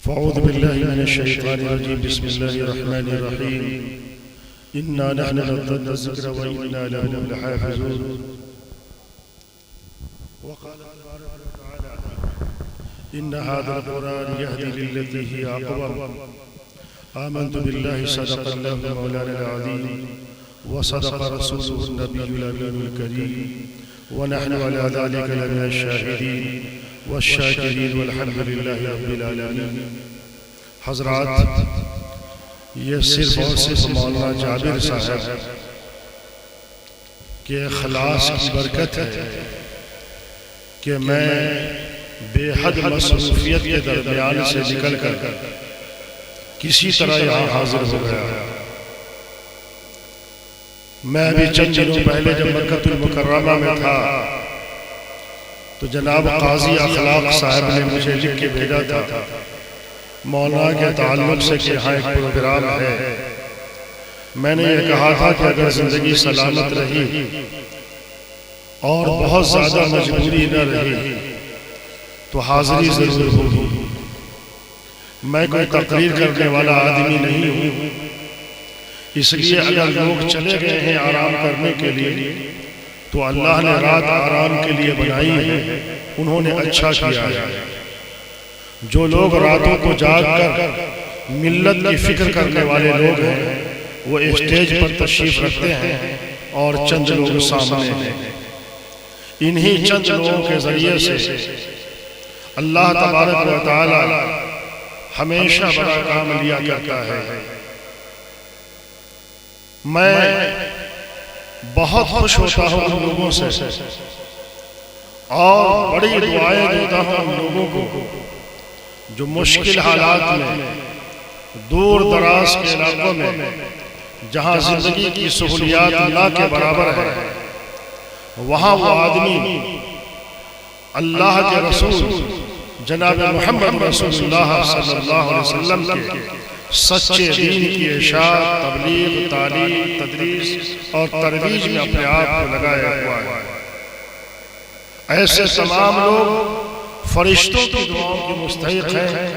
فاعوذ باللہ من الشیطان الرجیم بسم اللہ الرحمن الرحیم انا نحن نزلنا الذکر وانا له لحافظون وقال تبارک وتعالى ان هذا القرآن يهدي للتي هي اقوم آمنت بالله صدق الله مولانا العظيم وصدق رسوله النبي الأمين الكريم ونحن على ذلك لمن الشاهدين والشاکرین والحمد للہ رب العالمین۔ حضرات، یہ صرف اور صرف مولانا جابر صاحب کے اخلاص کی برکت ہے کہ میں بے حد مصروفیت کے درمیان سے نکل کر کسی طرح یہاں حاضر ہو گیا۔ میں ابھی چند دنوں پہلے جب مکہ المکرمہ میں تھا تو جناب قاضی اخلاق صاحب نے مجھے لکھ کے بھیجا تھا مولانا کے تعلق سے کہ یہاں ایک پروگرام ہے۔ میں نے یہ کہا تھا کہ اگر زندگی سلامت رہی اور بہت زیادہ مجبوری نہ رہی تو حاضری ضرور ہوگی۔ میں کوئی تقریر کرنے والا آدمی نہیں ہوں، اس لیے اگر لوگ چلے گئے ہیں آرام کرنے کے لیے تو اللہ نے رات آرام کے لیے بنائی ہے، انہوں نے اچھا کیا ہے۔ جو لوگ راتوں کو جاگ کر ملت کی فکر کرنے والے لوگ ہیں وہ اسٹیج پر تشریف رکھتے ہیں اور چند لوگ سامنے ہیں۔ انہی چند لوگوں کے ذریعے سے اللہ تبارک و تعالی ہمیشہ بڑا کام لیا کرتا ہے۔ میں بہت خوش ہوتا ہوں ان لوگوں سے اور بڑی دعائیں دیتا ہوں ان لوگوں کو جو مشکل حالات میں دور دراز کے علاقوں میں جہاں زندگی کی سہولیات نہ کے برابر ہے وہاں وہ آدمی اللہ کے رسول جناب محمد رسول اللہ صلی اللہ علیہ وسلم کے سچے دین کی اشاعت، تبلیغ، تعلیم، تدریس اور ترویج میں اپنے آپ کو لگایا ہوا ہے۔ ایسے تمام لوگ فرشتوں کی دعاؤں کے مستحق ہیں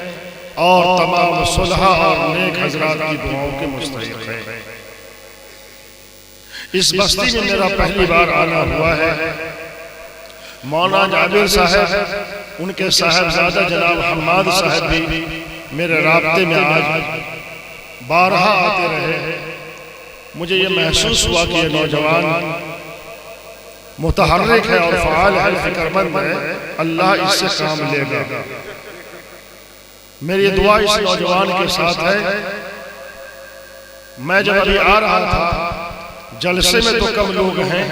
اور تمام صلحہ اور نیک حضرات کی دعاؤں کے مستحق ہیں۔ اس بستی میں میرا پہلی بار آنا ہوا ہے۔ مولانا جابر صاحب، ان کے صاحبزادہ جناب حماد صاحب بھی میرے رابطے میں آج بارہا آتے رہے۔ مجھے یہ محسوس ہوا کہ یہ نوجوان متحرک ہے اور فعال ہے، فکر مند ہے، اللہ اس سے کام لے گا۔ میری دعا اس نوجوان کے ساتھ ہے۔ میں جب ابھی آ رہا تھا جلسے میں تو کم لوگ ہیں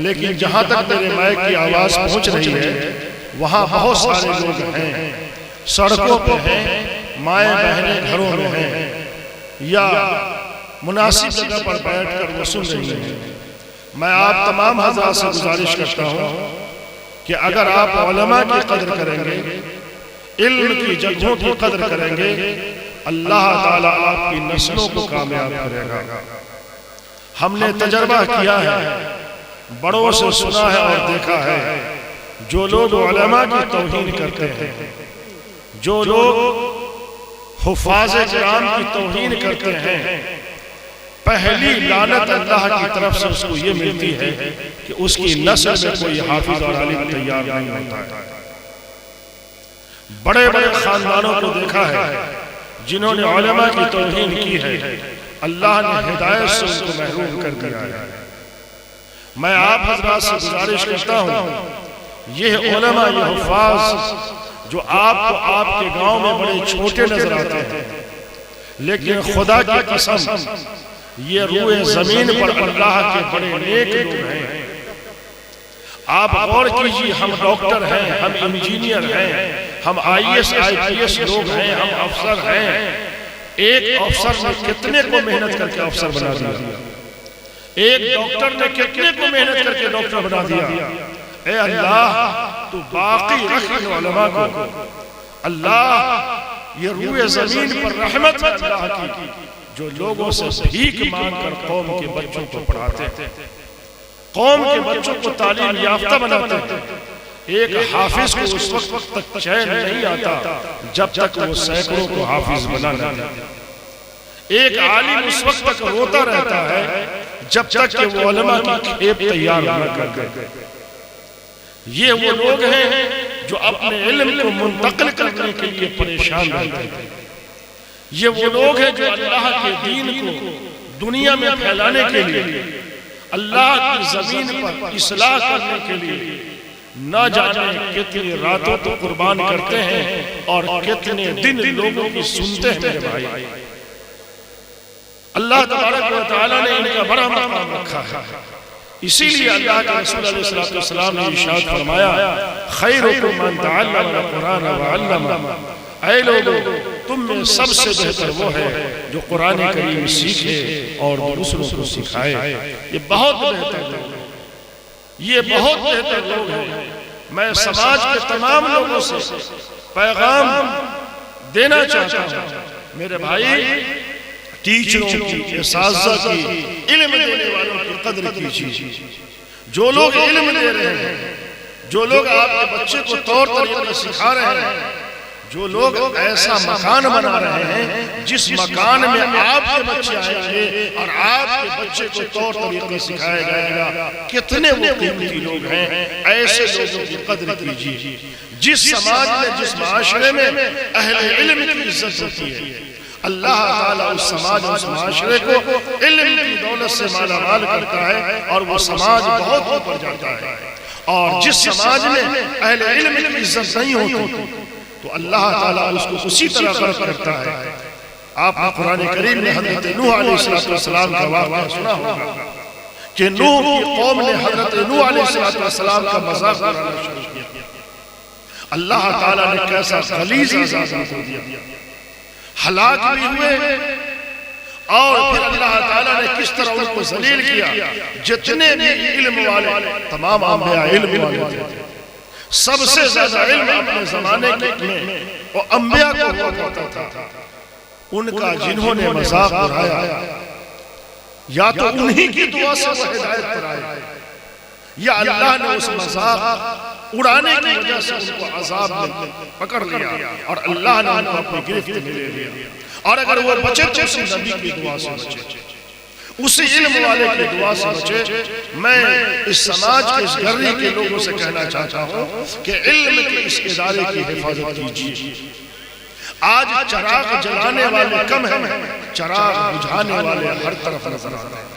لیکن جہاں تک میرے مائک کی آواز پہنچ رہی ہے وہاں بہت سارے لوگ ہیں، سڑکوں پہ ہیں، مائیں بہنیں گھروں میں ہیں یا مناسب جگہ پر بیٹھ کر وہ سن رہی ہیں۔ میں آپ تمام حضرات سے گزارش کرتا ہوں کہ اگر آپ علماء کی قدر کریں گے، علم کی جگہوں کی قدر کریں گے، اللہ تعالیٰ آپ کی نسلوں کو کامیاب کرے گا۔ ہم نے تجربہ کیا ہے، بڑوں سے سنا ہے اور دیکھا ہے، جو لوگ علماء کی توہین کرتے ہیں، جو لوگ حفاظ کرام کی توہین کرتے ہیں، پہلی لعنت اللہ کی طرف سے اس کو یہ ملتی ہے کہ اس کی نسل میں کوئی حافظ اور عالم تیار نہیں ہوتا ہے۔ بڑے بڑے خاندانوں کو دیکھا ہے جنہوں نے علماء کی توہین کی ہے، اللہ نے ہدایت سے ان کو محروم کر دیا ہے۔ میں آپ حضرات سے گزارش کرتا ہوں، یہ علماء، یہ حفاظ جو آپ کو آپ کے گاؤں میں بڑے چھوٹے نظر آتے ہیں لیکن خدا کی قسم یہ روئے زمین پر اللہ کے بڑے نیک لوگ ہیں۔ آپ غور کیجئے، ہم ڈاکٹر ہیں، ہم انجینئر ہیں، ہم I S I P S لوگ ہیں، ہم افسر ہیں۔ ایک افسر نے کتنے کو محنت کر کے افسر بنا دیا، ایک ڈاکٹر نے کتنے کو محنت کر کے ڈاکٹر بنا دیا۔ اے اللہ تو باقی رکھ ان علماء کو، اللہ یہ روئے زمین پر رحمت اللہ کی جو لوگوں سے بھیک مانگ کر قوم کے بچوں کو پڑھاتے ہیں، قوم کے بچوں کو تعلیم یافتہ بناتے ہیں، ایک حافظ کو اس وقت تک چین نہیں آتا جب تک وہ سینکڑوں کو حافظ بنا نہ دے۔ ایک عالم اس وقت تک روتا رہتا ہے جب تک کہ وہ علماء کی کھیپ تیار نہ کر دے۔ یہ وہ لوگ ہیں جو اپنے علم کو منتقل کرنے کے لیے پریشان رہتے ہیں۔ یہ وہ لوگ ہیں جو اللہ کے دین کو دنیا میں پھیلانے کے لیے، اللہ کی زمین پر اصلاح کرنے کے لیے نہ جانے کتنی راتوں کو قربان کرتے ہیں اور کتنے دن لوگوں کی سنتے ہیں میرے بھائی۔ اللہ تبارک و تعالیٰ نے ان کا بڑا مقام رکھا ہے، اسی لیے اللہ کے رسول علیہ السلام نے ارشاد فرمایا خیرکم من تعلم القرآن وعلمہ، اے لوگوں تم میں سب سے بہتر وہ ہے جو قرآن کریم سیکھے اور دوسروں کو سکھائے۔ یہ بہت بہتر لوگ ہیں، یہ بہت بہتر لوگ ہیں۔ میں سماج کے تمام لوگوں سے پیغام دینا چاہتا ہوں میرے بھائی، ٹیچروں کی، اساتذہ کی، علم دینے والوں کی قدر کیجیے۔ جو لوگ علم دے رہے ہیں، جو لوگ آپ کے بچے کو طور طریقے سکھا رہے ہیں، جو لوگ ایسا مکان بنا رہے ہیں جس مکان میں آپ کے بچے آئیں گے اور آپ کے بچے کو طور طریقے سکھایا جائے گا، کتنے وہ قیمتی لوگ ہیں۔ ایسے لوگوں کی قدر کیجیے۔ جس سماج میں، جس معاشرے میں اہل علم کی عزت ہوتی ہے، اللہ تعالیٰ اس سماج اور اس معاشرے کو علم کی دولت سے مالا مال کرتا ہے اور وہ سماج بہت اوپر جاتا ہے۔ اور جس سماج میں اہل علم کی عزت نہیں ہوتی تو اللہ تعالیٰ اس کو اسی طرح غرق کرتا ہے۔ آپ نے قرآن کریم میں حضرت نوح علیہ السلام کا واقعہ سنا ہوگا کہ نوح کی قوم نے حضرت نوح علیہ السلام کا مذاق اڑانا شروع کیا۔ اللہ تعالیٰ نے کیسا غلیظ عذاب ان کو دیا، ہلاک بھی ہوئے، اور پھر اللہ تعالیٰ نے کس طرح ان کو ذلیل کیا۔ جتنے بھی علم والے، تمام انبیاء علم والے تھے، سب سے زیادہ علم اپنے زمانے میں وہ انبیاء کو ہوا کرتا تھا۔ ان کا جنہوں نے مذاق اڑایا، یا تو انہی کی دعا سے وہ ہدایت پر آئے، یا اللہ نے اس مذاق اڑانے کی وجہ سے ان کو عذاب میں پکڑ لیا اور اللہ نے ان کو اپنی گرفت میں لے لیا۔ اور اگر وہ بچے تو اسی نبی کی دعا سے بچے، اسی علم والے کی دعا سے بچے۔ میں اس سماج کے، اس گھری کے لوگوں سے کہنا چاہتا ہوں کہ علم کے اس ادارے کی حفاظت کیجیے۔ آج چراغ جلانے والے کم ہیں، چراغ بجھانے والے ہر طرف نظر آ رہے ہیں۔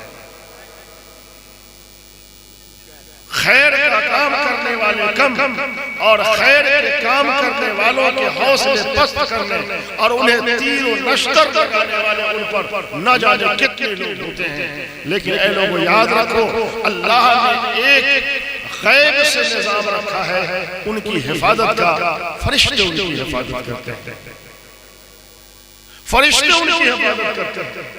خیر کا کام کرنے والے کم، اور خیر کے کام کرنے والوں کے حوصلے پست کرنے اور انہیں تیر و نشتر لگانے والے ان پر نہ جانے کتنے لوگ ہوتے ہیں۔ لیکن اے لوگوں یاد رکھو، اللہ نے ایک غیب سے نظام رکھا ہے ان کی حفاظت کا۔ فرشتے ان کی حفاظت کرتے ہیں، فرشتے ان کی حفاظت کرتے ہیں۔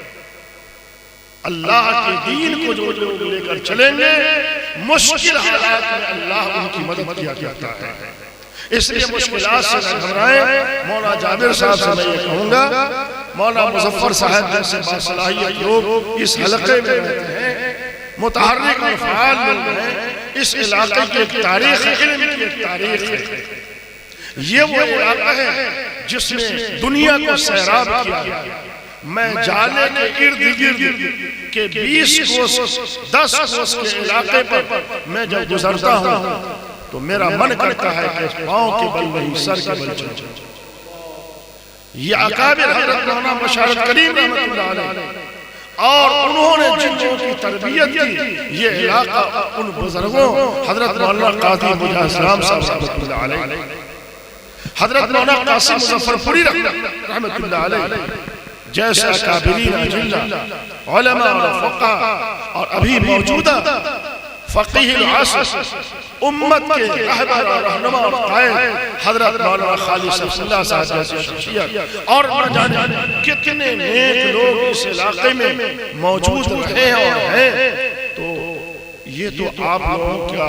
اللہ کے دین کو جو لوگ لے کر چلیں گے، مشکل حالات میں اللہ ان کی مدد کیا کرتا ہے۔ اس لیے مشکلات سے نہ گھبرائیں۔ مولانا جابر صاحب سے میں یہ کہوں گا، مولانا مظفر صاحب جیسے باصلاحیت لوگ اس حلقے میں رہتے ہیں، متحرک اور فعال لوگ ہیں، اس علاقے کی ایک تاریخ، علم کی ایک تاریخ ہے۔ یہ وہ علاقہ ہے جس نے دنیا کو سیراب کیا۔ میں جالے کے ارد گرد کے 20 کوس 10 کوس کے علاقے پر میں جب گزرتا ہوں تو میرا من کرتا ہے کہ پاؤں کے بل نہیں سر کے بل چل جائے۔ یہ اکابر حضرت مولانا مشارت کریم رحمت اللہ علیہ، اور انہوں نے جن لوگوں کی تربیت کی، یہ علاقہ ان بزرگوں حضرت مولانا قاضی مجاہد اسلام صاحب رحمت اللہ علیہ، حضرت مولانا قاسم مظفر پوری رحمت اللہ علیہ جیسے اکابرین اجلہ علماء اور فقہ، اور ابھی موجودہ فقیہ العصر امت کے رہبر اور رہنما اور قائد حضرت مولانا خالد صفی اللہ صاحب جیسے شخصیت، اور نہ جانے کتنے نیک لوگ اس علاقے میں موجود رہے اور ہیں۔ تو یہ تو آپ لوگوں کا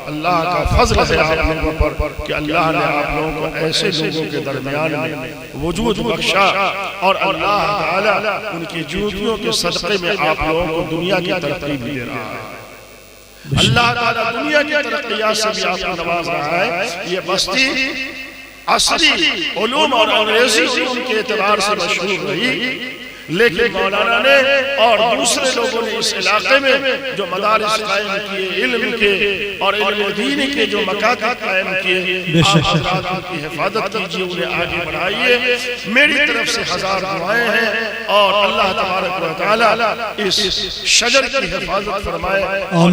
اللہ کا فضل ہے آپ لوگوں پر کہ اللہ نے آپ لوگوں کو ایسے لوگوں کے درمیان میں وجود بخشا، اور اللہ تعالیٰ ان کی جوتیوں کے صدقے میں آپ لوگوں کو دنیا کی ترقی بھی دے رہا ہے۔ اللہ تعالیٰ دنیا کی ترقیات سے بھی آپ کو نواز رہا ہے. یہ بستی عصری علوم اور انگریزی علوم کے اعتبار سے مشہور رہی، لیکن مولانا نے اور دوسرے لوگوں نے اس علاقے میں جو مدارس قائم کیے، علم کے اور علم دین کے جو مکاتب قائم کیے، آپ حضرات ان کی حفاظت کیجئے، انہیں آگے بڑھائیے. میری طرف سے 1000 دعائیں ہیں اور اللہ تبارک و تعالی اس شجر کی حفاظت فرمائے اور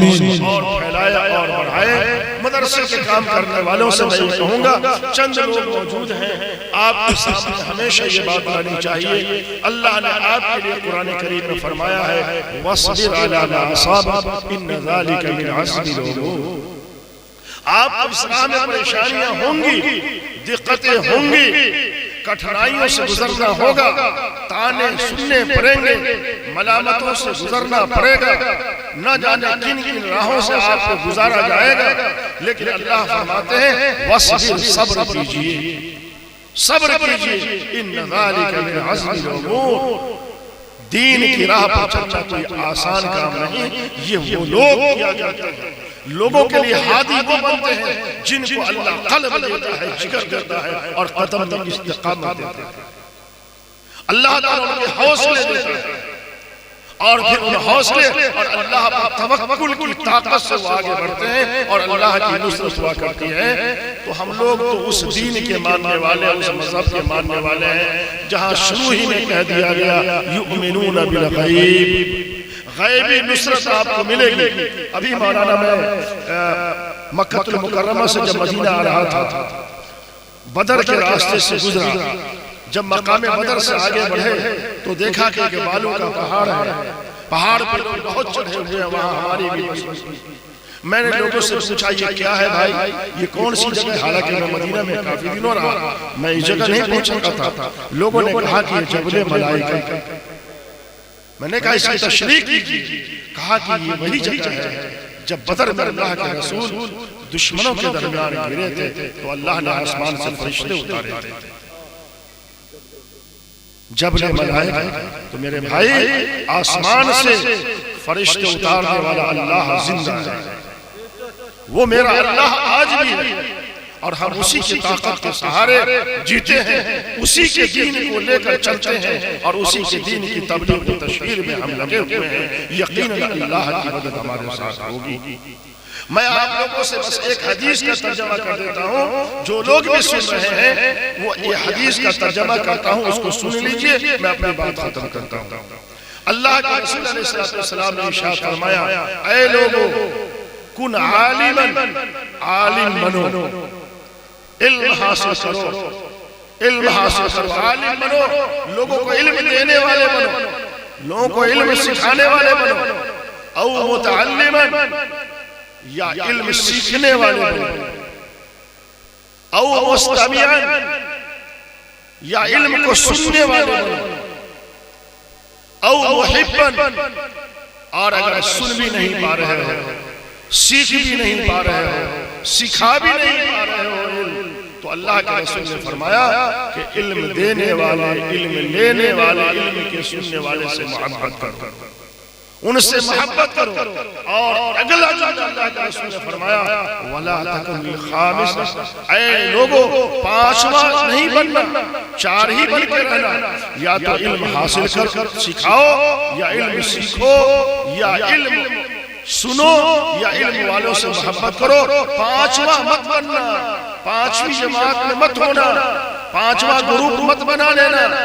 پھیلائے اور بڑھائے. مدرسے کے کام کرنے والوں سے میں یہ کہوں گا، چند لوگ موجود ہیں، آپ کے سامنے ہمیشہ یہ بات آنی چاہیے. اللہ نے آپ کے لیے قرآن کریم میں فرمایا ہے وَاصْبِرْ عَلَىٰ مَا أَصَابَكَ إِنَّ ذَلِكَ مِنْ عَزْمِ الْأُمُورِ. آپ کو اس راہ میں پریشانیاں ہوں گی، دقتیں ہوں گی، کٹھنائیوں سے گزرنا ہوگا، تانے سننے پڑیں گے، ملامتوں سے گزرنا پڑے گا، نہ جانے کن کن راہوں سے آپ کو گزارا جائے گا، لیکن اللہ فرماتے ہیں وَاصْبِرْ، صبر کیجئے، صبر کیجئے. ان ذالک من عزم الامور. دین کی راہ پر چلنا کوئی آسان کام نہیں. یہ وہ لوگ کیا جاتے ہیں، لوگوں کے لیے ہادی وہ بنتے ہیں جن کو اللہ قلب دیتا ہے، جگر دیتا ہے اور قدم میں استقامت دیتا ہے. اللہ تعالیٰ ان کے حوصلے دیتا ہے اور پھر ان حوصلے اور اللہ پر توکل کی طاقت سے وہ آگے بڑھتے ہیں اور اللہ کی نصرت ہوا کرتی ہے. تو ہم لوگ تو اس دین کے ماننے والے، اس مذہب کے ماننے والے ہیں جہاں شروع ہی میں کہہ دیا گیا یؤمنون بالغیب، غیبی نصرت آپ کو ملے گی. ابھی مولانا میں مکہ المکرمہ سے جب مدینہ آ رہا تھا، بدر کے راستے سے گزرا، جب مقام بدر سے آگے بڑھے تو دیکھا کہ بالوں کا پہاڑ ہے، پہاڑ پر لوگ بہت چڑھے ہوئے ہیں، وہاں ہماری بھی بستی. میں نے لوگوں سے پوچھا یہ کیا ہے بھائی، یہ کون سی جگہ؟ حالانکہ میں مدینہ میں کافی دنوں رہا، میں اس جگہ نہیں پہنچ سکا تھا. لوگوں نے کہا کہ یہ جبل ملائکہ. میں نے کہا اس کی تشریح کیجیے. کہا کہ یہ وہی جگہ ہے جب بدر میں اللہ کے رسول دشمنوں کے درمیان گرے تھے تو اللہ نے آسمان سے فرشتے اتارے تھے. جبل ملائکہ تو میرے بھائی آسمان سے فرشتے اتارنے والا اللہ زندہ ہے. وہ میرا اللہ آج بھی ہے اور ہم اسی کی طاقت کے سہارے جیتے ہیں، اسی کے دین کو لے کر چلتے ہیں اور اسی کے دین کی تبلیغ و تشہیر میں ہم لگے ہوئے ہیں. یقیناً اللہ کی مدد ہمارے ساتھ ہوگی. میں آپ لوگوں سے بس ایک حدیث کا ترجمہ کر دیتا ہوں، جو لوگ بھی سن رہے ہیں وہ یہ حدیث کا ترجمہ کرتا ہوں، اس کو سن لیجئے، میں اپنی بات ختم کرتا ہوں. اللہ کے رسول علیہ السلام نے ارشاد فرمایا اے لوگو کن عالما، عالم بنو، علم حاصل کرو، علم حاصل کرو، عالم بنو، لوگوں کو علم دینے والے بنو، لوگوں کو علم سکھانے والے بنو، او متعلما یا علم سیکھنے والے بنو، او مستمعا یا علم کو سننے والے بنو، او محبا، اور اگر سن بھی نہیں پا رہے ہو، سیکھ بھی نہیں پا رہے ہو، سکھا بھی نہیں پا رہے ہو تو اللہ کے رسول نے فرمایا کہ علم دینے والے، علم لینے والے، علم کے سننے والے سے محبت کرو، ان سے محبت کرو. اور اگلا جملہ اللہ کے رسول نے فرمایا وَلَا تَكُنْ الْخَامِسَ، اے لوگو پانچواں نہیں بننا، چار ہی بن کے رہنا. یا تو علم حاصل کر سکھاؤ، یا علم سیکھو، یا علم سنو، یا علم والوں سے محبت کرو. پانچواں مت بننا، پانچویں جماعت میں مت ہونا، پانچواں گروپ مت بنا لینا.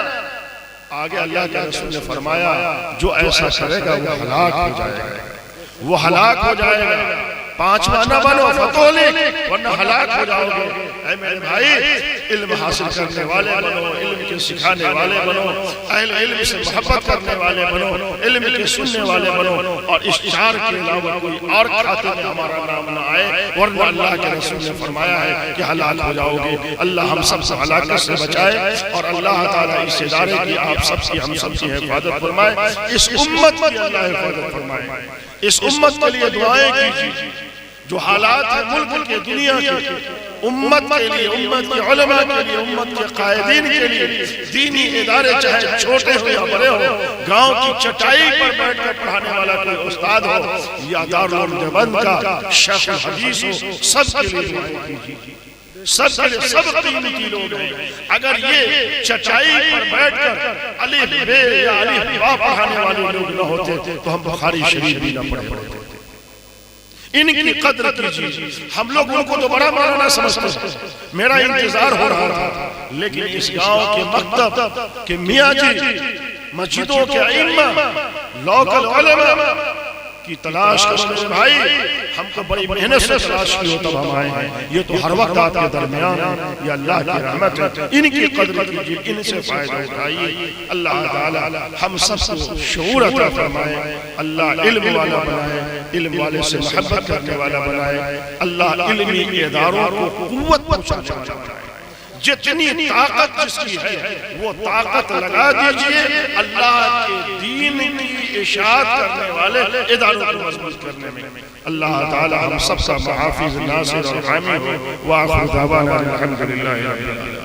آگے اللہ کے رسول نے فرمایا جو ایسا کرے گا وہ ہلاک ہو جائے گا، وہ ہلاک ہو جائے گا. پانچواں نہ بنو فتولی، ورنہ ہلاک ہو جاؤ گے. اے میرے بھائی علم حاصل کرنے والے بنو، علم کے سکھانے والے بنو، اہل علم سے محبت کرنے والے بنو، علم کے سننے والے بنو، اور اس چار کے علاوہ کوئی اور کھاتے میں ہمارا نام نہ آئے، ورنہ اللہ کے رسول نے فرمایا ہے کہ ہلاک ہو جاؤ گے. اللہ ہم سب سے ہلاکت سے بچائے اور اللہ تعالیٰ اس ادارے کی آپ سب کی ہم سب کی حفاظت فرمائے، اس امت کی اللہ حفاظت فرمائے. اس امت کے لیے دعائیں کیجیے جو حالات ہیں ملک کے دنیا کے امت کے لیے، امت کے علماء کے لیے، امت کے قائدین کے لیے، دینی ادارے چاہے چھوٹے ہو یا بڑے ہو، گاؤں کی چٹائی پر بیٹھ کر پڑھانے والا کوئی استاد ہو یا دارالعلوم دیوبند کا شیخ الحدیث ہو، سب کے لیے دعائیں کیجیے، سب کے لیے، سب قیمتی لوگ ہیں۔ اگر یہ چٹائی پر بیٹھ کر الف بے یا الف با پڑھانے والے لوگ نہ ہوتے تو ہم بخاری شریف بھی نہ پڑھ پڑتے۔ ان کی قدر کیجیے۔ ہم لوگ ان کو تو بڑا مولانا سمجھتے ہیں، میرا انتظار ہو رہا تھا، لیکن اس گاؤں کے مکتب کے میاں جی، مسجدوں کے ائمہ، لوکل علماء کی تلاش کرنے بھائی، ہم کو بڑی محنت سے تلاش کی ہو تب ہم آئے ہیں۔ یہ تو ہر وقت آپ کے درمیان ہے، یہ اللہ کی رحمت ہے۔ ان کی قدر کیجیے، ان سے فائدہ اٹھائیے۔ اللہ تعالی ہم سب کو شعور عطا فرمائے، اللہ علم والا بنائے، علم والے سے محبت کرنے والا بنائے، اللہ علمی اداروں کو قوت پہنچانے والا بنائے۔ جتنی طاقت جس کی ہے وہ طاقت لگا دیجئے اللہ کے دین کی اشاعت کرنے والے اداروں کو مضبوط کرنے میں۔ اللہ تعالی ہم سب کا محافظ، ناصر اور حامی ہو۔ وآخر دعوانا الحمدللہ رب العالمین۔